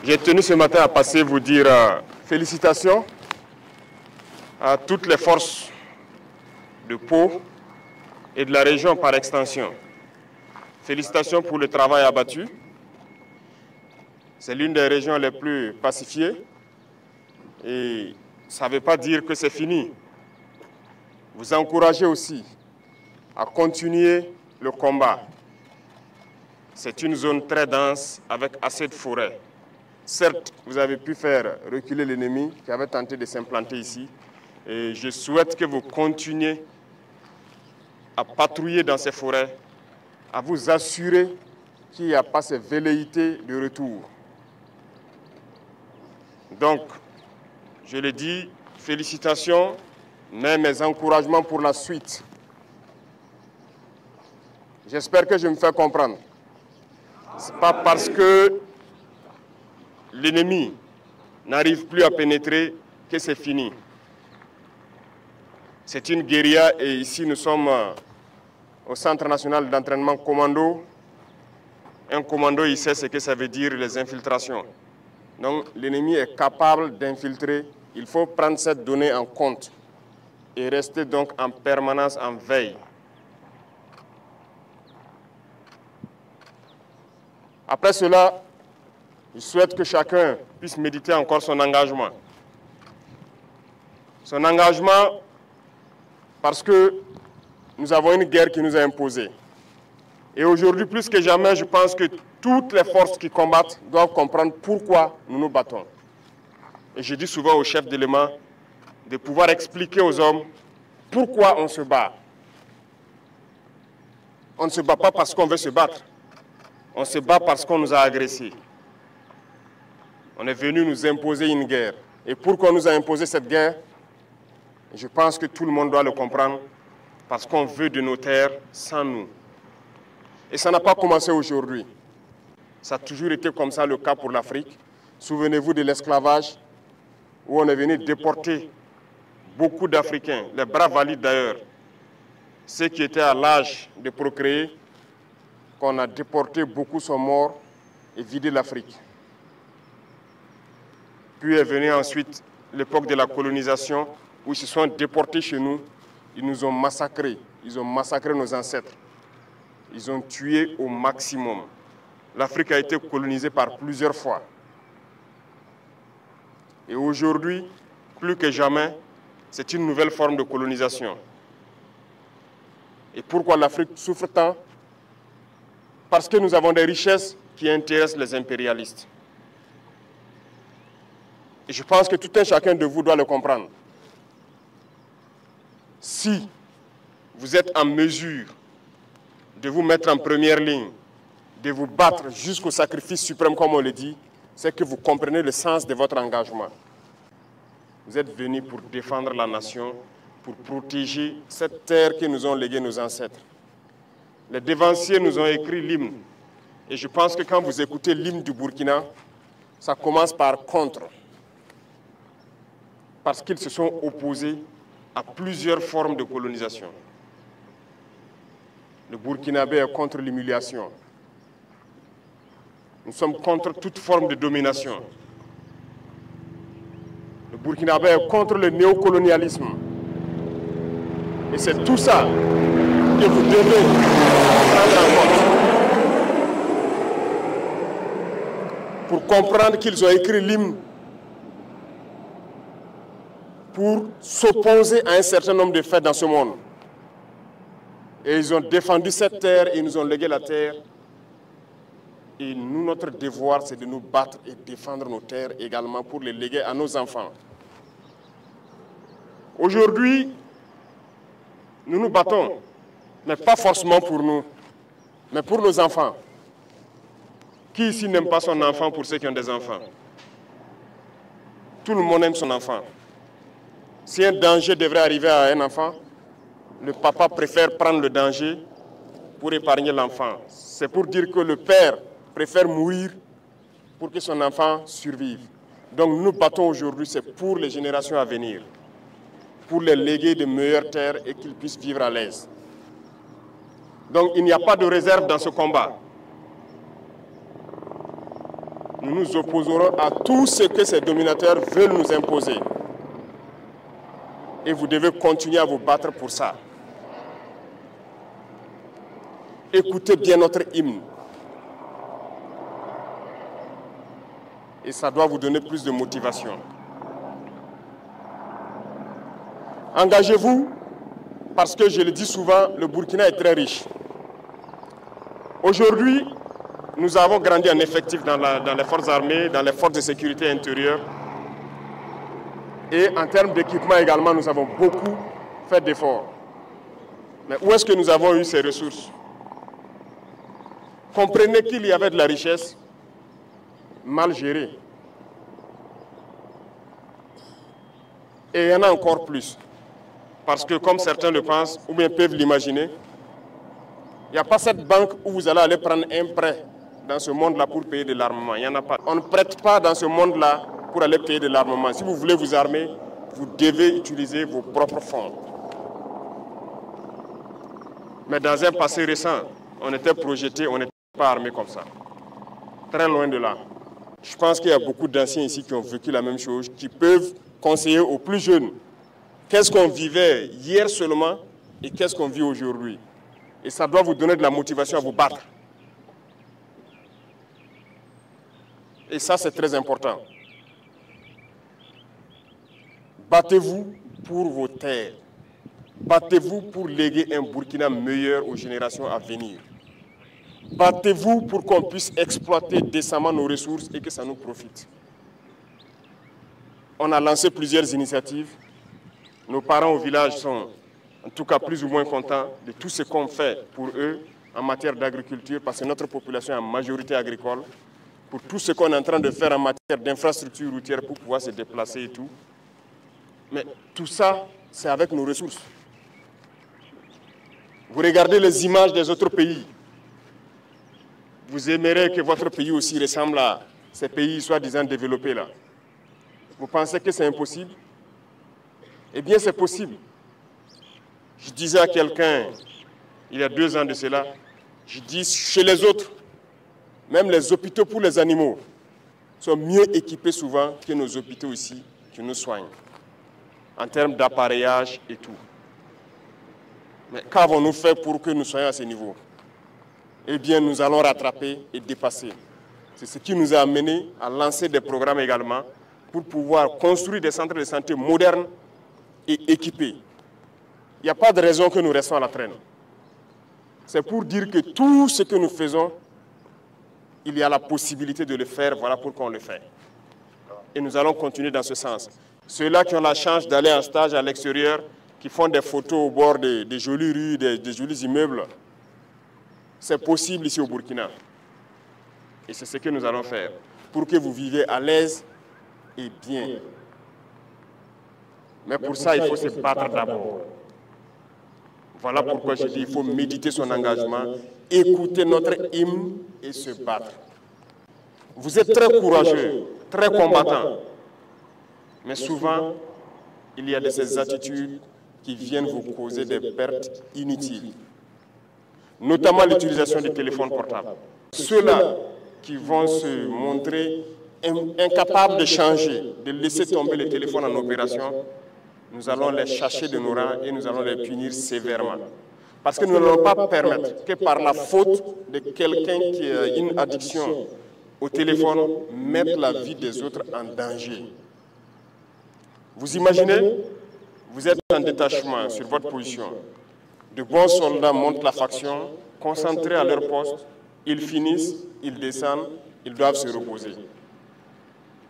J'ai tenu ce matin à passer vous dire félicitations à toutes les forces de Pau et de la région par extension. Félicitations pour le travail abattu. C'est l'une des régions les plus pacifiées et ça ne veut pas dire que c'est fini. Vous encouragez aussi à continuer le combat. C'est une zone très dense avec assez de forêts. Certes, vous avez pu faire reculer l'ennemi qui avait tenté de s'implanter ici. Et je souhaite que vous continuiez à patrouiller dans ces forêts, à vous assurer qu'il n'y a pas ces velléités de retour. Donc, je le dis, félicitations, mais mes encouragements pour la suite. J'espère que je me fais comprendre. Ce n'est pas parce que l'ennemi n'arrive plus à pénétrer que c'est fini. C'est une guérilla et ici nous sommes au Centre national d'entraînement commando. Un commando, il sait ce que ça veut dire les infiltrations. Donc l'ennemi est capable d'infiltrer. Il faut prendre cette donnée en compte et rester donc en permanence en veille. Après cela, je souhaite que chacun puisse méditer encore son engagement. Son engagement parce que nous avons une guerre qui nous est imposée. Et aujourd'hui, plus que jamais, je pense que toutes les forces qui combattent doivent comprendre pourquoi nous nous battons. Et je dis souvent aux chefs d'éléments de pouvoir expliquer aux hommes pourquoi on se bat. On ne se bat pas parce qu'on veut se battre. On se bat parce qu'on nous a agressés. On est venu nous imposer une guerre. Et pourquoi on nous a imposé cette guerre? Je pense que tout le monde doit le comprendre. Parce qu'on veut de nos terres sans nous. Et ça n'a pas commencé aujourd'hui. Ça a toujours été comme ça le cas pour l'Afrique. Souvenez-vous de l'esclavage, où on est venu déporter beaucoup d'Africains, les bras valides d'ailleurs, ceux qui étaient à l'âge de procréer, qu'on a déportés, beaucoup sont morts et vidé l'Afrique. Puis est venue ensuite l'époque de la colonisation, où ils se sont déportés chez nous, ils nous ont massacrés, ils ont massacré nos ancêtres. Ils ont tué au maximum. L'Afrique a été colonisée par plusieurs fois. Et aujourd'hui, plus que jamais, c'est une nouvelle forme de colonisation. Et pourquoi l'Afrique souffre tant? Parce que nous avons des richesses qui intéressent les impérialistes. Et je pense que tout un chacun de vous doit le comprendre. Si vous êtes en mesure de vous mettre en première ligne, de vous battre jusqu'au sacrifice suprême, comme on le dit, c'est que vous comprenez le sens de votre engagement. Vous êtes venus pour défendre la nation, pour protéger cette terre que nous ont léguée nos ancêtres. Les dévanciers nous ont écrit l'hymne. Et je pense que quand vous écoutez l'hymne du Burkina, ça commence par contre. Parce qu'ils se sont opposés à plusieurs formes de colonisation. Le Burkinabé est contre l'humiliation. Nous sommes contre toute forme de domination. Le Burkinabé est contre le néocolonialisme. Et c'est tout ça que vous devez prendre en compte. Pour comprendre qu'ils ont écrit l'hymne pour s'opposer à un certain nombre de faits dans ce monde. Et ils ont défendu cette terre et ils nous ont légué la terre. Et nous, notre devoir, c'est de nous battre et défendre nos terres également pour les léguer à nos enfants. Aujourd'hui, nous nous battons, mais pas forcément pour nous, mais pour nos enfants. Qui ici n'aime pas son enfant pour ceux qui ont des enfants? Tout le monde aime son enfant. Si un danger devrait arriver à un enfant, le papa préfère prendre le danger pour épargner l'enfant. C'est pour dire que le père préfère mourir pour que son enfant survive. Donc nous nous battons aujourd'hui, c'est pour les générations à venir, pour les léguer de meilleures terres et qu'ils puissent vivre à l'aise. Donc il n'y a pas de réserve dans ce combat. nous nous opposerons à tout ce que ces dominateurs veulent nous imposer. Et vous devez continuer à vous battre pour ça. Écoutez bien notre hymne. Et ça doit vous donner plus de motivation. Engagez-vous, parce que je le dis souvent, le Burkina est très riche. Aujourd'hui, nous avons grandi en effectif dans les forces armées, dans les forces de sécurité intérieure. Et en termes d'équipement également, nous avons beaucoup fait d'efforts. Mais où est-ce que nous avons eu ces ressources? Comprenez qu'il y avait de la richesse mal gérée. Et il y en a encore plus. Parce que comme certains le pensent, ou bien peuvent l'imaginer, il n'y a pas cette banque où vous allez aller prendre un prêt dans ce monde-là pour payer de l'armement. Il n'y en a pas. On ne prête pas dans ce monde-là pour aller payer de l'armement. Si vous voulez vous armer, vous devez utiliser vos propres fonds. Mais dans un passé récent, on était projeté, on n'était pas armé comme ça. Très loin de là. Je pense qu'il y a beaucoup d'anciens ici qui ont vécu la même chose, qui peuvent conseiller aux plus jeunes. Qu'est-ce qu'on vivait hier seulement et qu'est-ce qu'on vit aujourd'hui? Et ça doit vous donner de la motivation à vous battre. Et ça, c'est très important. Battez-vous pour vos terres. Battez-vous pour léguer un Burkina meilleur aux générations à venir. Battez-vous pour qu'on puisse exploiter décemment nos ressources et que ça nous profite. On a lancé plusieurs initiatives. Nos parents au village sont en tout cas plus ou moins contents de tout ce qu'on fait pour eux en matière d'agriculture, parce que notre population est en majorité agricole, pour tout ce qu'on est en train de faire en matière d'infrastructures routières pour pouvoir se déplacer et tout. Mais tout ça, c'est avec nos ressources. Vous regardez les images des autres pays. Vous aimerez que votre pays aussi ressemble à ces pays soi-disant développés là. Vous pensez que c'est impossible? Eh bien, c'est possible. Je disais à quelqu'un, il y a 2 ans de cela, je dis chez les autres, même les hôpitaux pour les animaux sont mieux équipés souvent que nos hôpitaux ici qui nous soignent, en termes d'appareillage et tout. Mais qu'avons-nous fait pour que nous soyons à ce niveau? Eh bien, nous allons rattraper et dépasser. C'est ce qui nous a amené à lancer des programmes également pour pouvoir construire des centres de santé modernes et équipés. Il n'y a pas de raison que nous restons à la traîne. C'est pour dire que tout ce que nous faisons, il y a la possibilité de le faire, voilà pourquoi on le fait. Et nous allons continuer dans ce sens. Ceux-là qui ont la chance d'aller en stage à l'extérieur, qui font des photos au bord des jolies rues, des jolis immeubles, c'est possible ici au Burkina. Et c'est ce que nous allons faire, pour que vous viviez à l'aise et bien. Mais pour ça, il faut se battre d'abord. Voilà pourquoi je dis qu'il faut méditer son engagement, écouter notre hymne et se battre. Vous êtes très courageux, très combattants. Mais souvent, il y a de ces attitudes qui viennent vous causer des pertes inutiles. Notamment l'utilisation du téléphone portable. Ceux-là qui vont se montrer incapables de changer, de laisser tomber le téléphone en opération, nous allons les chasser de nos rangs et nous allons les punir sévèrement. Parce que nous n'allons pas permettre que par la faute de quelqu'un qui a une addiction au téléphone, mette la vie des autres en danger. Vous imaginez, vous êtes en détachement sur votre position. De bons soldats montent la faction, concentrés à leur poste, ils finissent, ils descendent, ils doivent se reposer.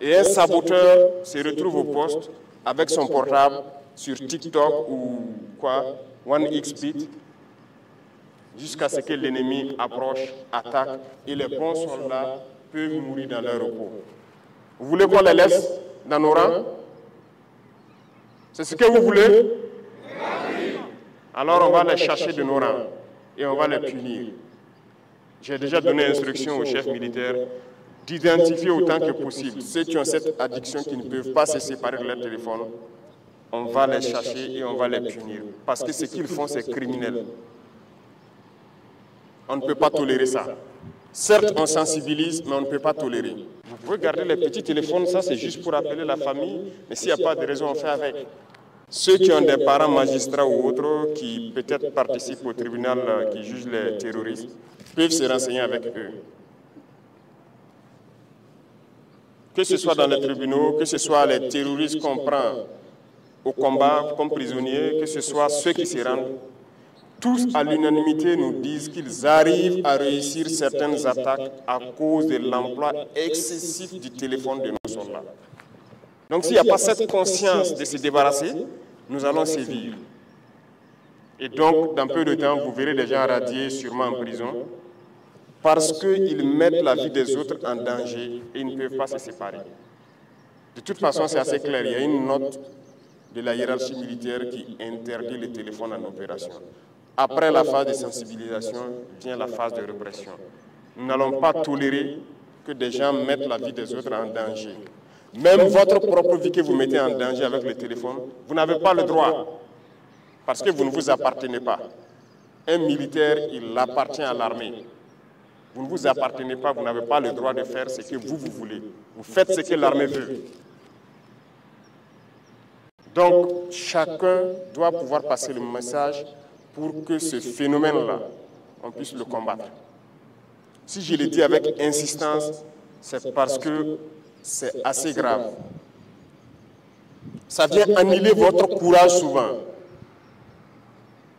Et un saboteur se retrouve au poste avec son portable sur TikTok ou quoi, 1xBit, jusqu'à ce que l'ennemi approche, attaque, et les bons soldats peuvent mourir dans leur repos. Vous voulez qu'on les laisse dans nos rangs? C'est ce que vous voulez? Alors on va les chercher de nos rangs et on va les punir. J'ai déjà donné instruction aux chefs militaires d'identifier autant que possible ceux qui ont cette addiction, qui ne peuvent pas se séparer de leur téléphone. On va les chercher et on va les punir. Parce que ce qu'ils font, c'est criminel. On ne peut pas tolérer ça. Certes, on sensibilise, mais on ne peut pas tolérer. Vous Vous pouvez garder les petits téléphones, ça c'est juste pour appeler la famille, mais s'il n'y a pas de raison, on fait avec. Ceux qui ont des parents magistrats ou autres qui peut-être participent au tribunal qui juge les terroristes peuvent se renseigner avec eux. Que ce soit dans les tribunaux, que ce soit les terroristes qu'on prend au combat comme prisonniers, que ce soit ceux qui se rendent, tous à l'unanimité nous disent qu'ils arrivent à réussir certaines attaques à cause de l'emploi excessif du téléphone de nos soldats. Donc s'il n'y a pas cette conscience de se débarrasser, nous allons sévir. Et donc, dans peu de temps, vous verrez des gens radiés, sûrement en prison, parce qu'ils mettent la vie des autres en danger et ils ne peuvent pas se séparer. De toute façon, c'est assez clair. Il y a une note de la hiérarchie militaire qui interdit les téléphones en opération. Après la phase de sensibilisation, vient la phase de répression. Nous n'allons pas tolérer que des gens mettent la vie des autres en danger. Même votre propre vie que vous mettez en danger avec le téléphone, vous n'avez pas le droit, parce que vous ne vous appartenez pas. Un militaire, il appartient à l'armée. Vous ne vous appartenez pas, vous n'avez pas le droit de faire ce que vous voulez. Vous faites ce que l'armée veut. Donc, chacun doit pouvoir passer le message pour que ce phénomène-là, on puisse le combattre. Si je le dis avec insistance, c'est parce que c'est assez grave. Ça vient annihiler votre courage souvent.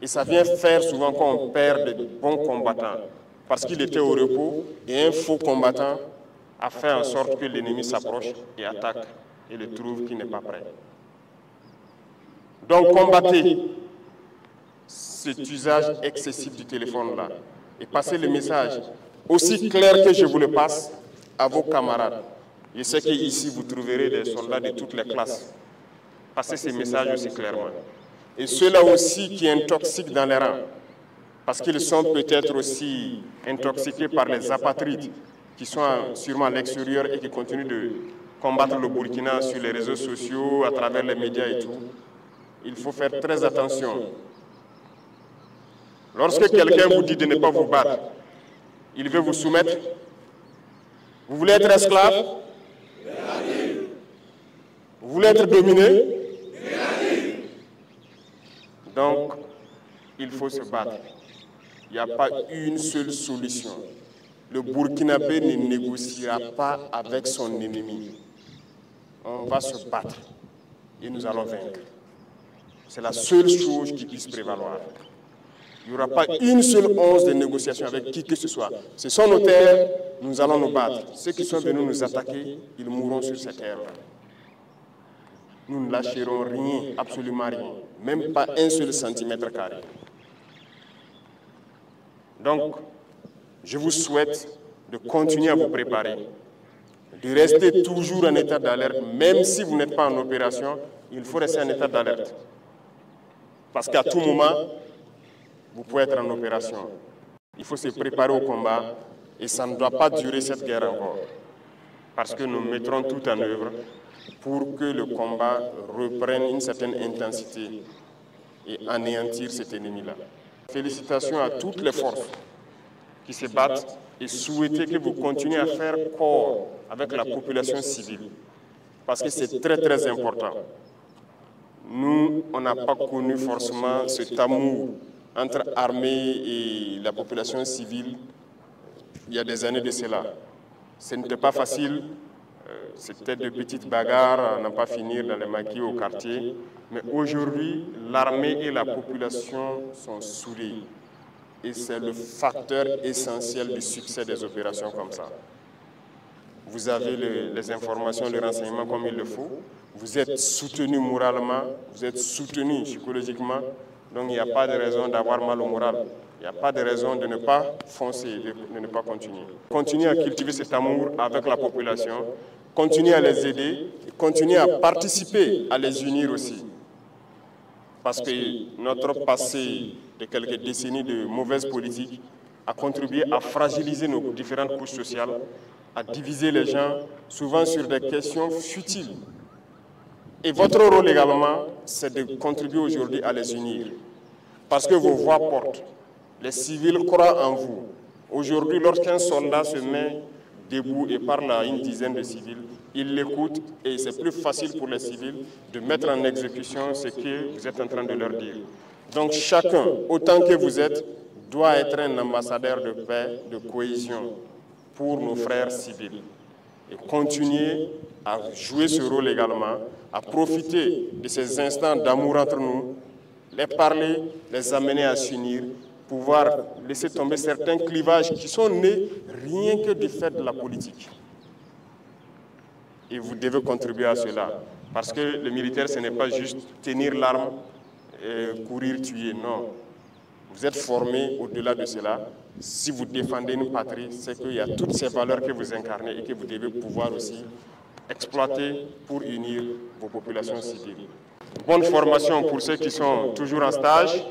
Et ça vient faire souvent qu'on perd de bons combattants. Parce qu'il était au repos et un faux combattant a fait en sorte que l'ennemi s'approche et attaque et le trouve qu'il n'est pas prêt. Donc combattez cet usage excessif du téléphone-là et passez le message aussi clair que je vous le passe à vos camarades. Je sais qu'ici vous trouverez des soldats de toutes les classes. Passez ces messages aussi clairement. Et ceux-là aussi qui intoxiquent dans les rangs, parce qu'ils sont peut-être aussi intoxiqués par les apatrides qui sont sûrement à l'extérieur et qui continuent de combattre le Burkina sur les réseaux sociaux, à travers les médias et tout. Il faut faire très attention. Lorsque quelqu'un vous dit de ne pas vous battre, il veut vous soumettre. Vous voulez être esclave? Vous voulez être dominé? Donc, il faut se battre. Il n'y a pas une seule solution. Le Burkinabé ne négociera pas avec son ennemi. On va se battre et nous allons vaincre. C'est la seule chose qui puisse prévaloir. Il n'y aura pas une seule once de négociation avec qui que ce soit. Ce sont nos terres, nous allons nous battre. Ceux qui sont venus nous attaquer, ils mourront sur ces terres-là. Nous ne lâcherons rien, absolument rien, même pas un seul centimètre carré. Donc, je vous souhaite de continuer à vous préparer, de rester toujours en état d'alerte, même si vous n'êtes pas en opération, il faut rester en état d'alerte. Parce qu'à tout moment, vous pouvez être en opération. Il faut se préparer au combat et ça ne doit pas durer cette guerre encore. Parce que nous mettrons tout en œuvre pour que le combat reprenne une certaine intensité et anéantir cet ennemi-là. Félicitations à toutes les forces qui se battent et souhaiter que vous continuez à faire corps avec la population civile. Parce que c'est très très important. Nous, on n'a pas connu forcément cet amour entre armée et la population civile il y a des années de cela. Ce n'était pas facile, c'était de petites bagarres à n'en pas finir dans les maquis au quartier. Mais aujourd'hui, l'armée et la population sont soudées. Et c'est le facteur essentiel du succès des opérations comme ça. Vous avez les informations, les renseignements comme il le faut. Vous êtes soutenu moralement, vous êtes soutenu psychologiquement. Donc il n'y a pas de raison d'avoir mal au moral. Il n'y a pas de raison de ne pas foncer, de ne pas continuer. Continuez à cultiver cet amour avec la population, continuez à les aider, et continuez à participer, à les unir aussi. Parce que notre passé de quelques décennies de mauvaise politique a contribué à fragiliser nos différentes couches sociales, à diviser les gens, souvent sur des questions futiles. Et votre rôle également, c'est de contribuer aujourd'hui à les unir. Parce que vos voix portent. Les civils croient en vous. Aujourd'hui, lorsqu'un soldat se met debout et parle à une dizaine de civils, ils l'écoutent et c'est plus facile pour les civils de mettre en exécution ce que vous êtes en train de leur dire. Donc chacun, autant que vous êtes, doit être un ambassadeur de paix, de cohésion pour nos frères civils. Et continuer à jouer ce rôle également, à profiter de ces instants d'amour entre nous, les parler, les amener à s'unir, pouvoir laisser tomber certains clivages qui sont nés rien que du fait de la politique. Et vous devez contribuer à cela. Parce que le militaire, ce n'est pas juste tenir l'arme et courir, tuer, non. Vous êtes formés au-delà de cela. Si vous défendez une patrie, c'est qu'il y a toutes ces valeurs que vous incarnez et que vous devez pouvoir aussi exploiter pour unir vos populations civiles. Bonne formation pour ceux qui sont toujours en stage.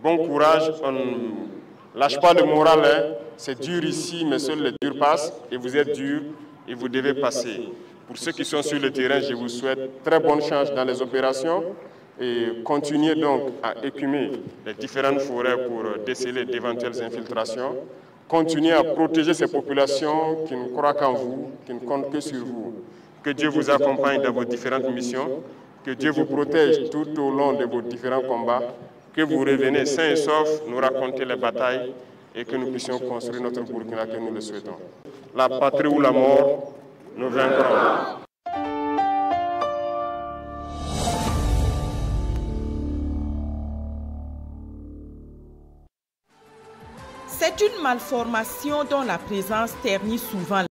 Bon courage. On ne lâche pas le moral. Hein. C'est dur ici, mais seuls les durs passent. Et vous êtes dur et vous devez passer. Pour ceux qui sont sur le terrain, je vous souhaite très bonne chance dans les opérations. Et continuez donc à écumer les différentes forêts pour déceler d'éventuelles infiltrations. Continuez à protéger ces populations qui ne croient qu'en vous, qui ne comptent que sur vous. Que Dieu vous accompagne dans vos différentes missions, que Dieu vous protège tout au long de vos différents combats, que vous revenez sains et saufs, nous raconter les batailles et que nous puissions construire notre Burkina que nous le souhaitons. La patrie ou la mort, nous vaincrons. C'est une malformation dont la présence ternit souvent